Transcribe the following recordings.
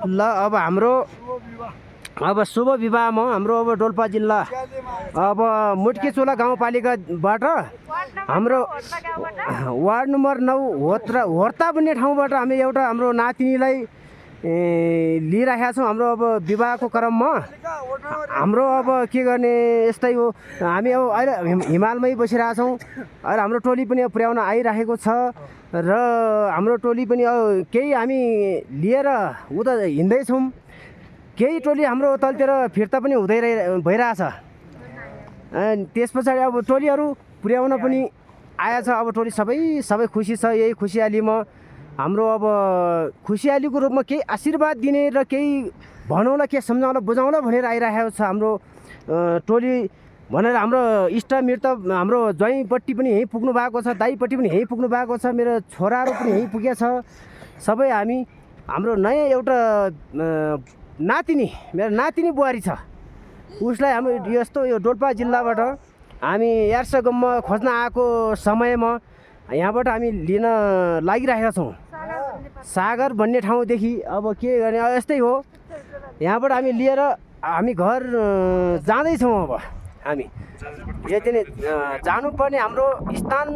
ल अब हाम्रो अब शुभ विवाहमा हाम्रो अब डोल्पा जिल्ला अब मुट्केचोला गाउँपालिकाबाट हाम्रो वार्ड नम्बर 9 होर्ता भन्ने ठाउँबाट हामी एउटा हाम्रो नातिनीलाई लिइराखेका छौँ। हाम्रो अब विवाहको क्रममा हाम्रो अब के गर्ने यस्तै हो। हामी अब अहिले हिमालमै बसिरहेका छौँ। अहिले हाम्रो टोली पनि पुर्याउन आइराखेको छ र हाम्रो टोली पनि केही हामी लिएर उता हिँड्दैछौँ। केही टोली हाम्रो तलतिर फिर्ता पनि भइरहेछ। त्यस पछाडि अब टोलीहरू पुर्याउन पनि आएछ। अब टोली सबै खुसी छ। यही खुसियालीमा हाम्रो अब खुसियालीको रूपमा केही आशीर्वाद दिने र केही भनौँला के सम्झाउला बुझाउला भनेर आइरहेको छ हाम्रो टोली भनेर। हाम्रो इष्टमित्र हाम्रो ज्वाइँपट्टि पनि यहीँ पुग्नु भएको छ, दाइपट्टि पनि यहीँ पुग्नु भएको छ, मेरो छोराहरू पनि यहीँ पुगेछ। सबै हामी हाम्रो नयाँ एउटा नातिनी मेरो नातिनी बुहारी छ, उसलाई हामी यस्तो यो डोल्पा जिल्लाबाट हामी यार्सगममा खोज्न आएको समयमा यहाँबाट हामी लिन लागिरहेका छौँ। सागर भन्ने ठाउँदेखि अब के गर्ने यस्तै हो। यहाँबाट हामी लिएर हामी घर जाँदैछौँ। अब हामी यति नै जानुपर्ने हाम्रो स्थान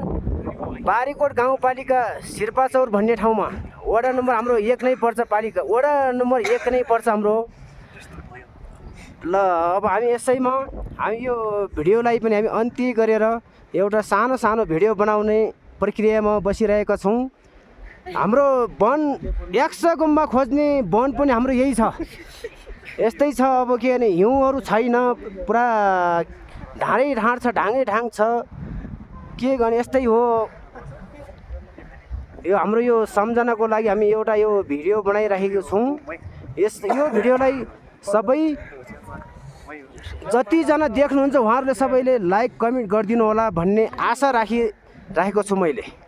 बारीकोट गाउँपालिका शिर्पाचौर भन्ने ठाउँमा वडा नम्बर हाम्रो 1 नै पर्छ। पालिका वडा नम्बर 1 नै पर्छ हाम्रो। ल अब हामी यसैमा हामी यो भिडियोलाई पनि हामी अन्त्य गरेर एउटा सानो भिडियो बनाउने प्रक्रियामा बसिरहेका छौँ। हाम्रो वन यार्सगममा खोज्ने वन पनि हाम्रो यही छ। यस्तै छ। अब के भने हिउँहरू छैन, पुरा ढाँड छ, ढाङ छ। के गर्ने यस्तै हो। यो हाम्रो यो सम्झनाको लागि हामी एउटा यो भिडियो बनाइराखेको छौँ। यो भिडियोलाई सबै जतिजना देख्नुहुन्छ उहाँहरूले सबैले लाइक कमेन्ट गरिदिनु होला भन्ने आशा राखिरहेको छु मैले।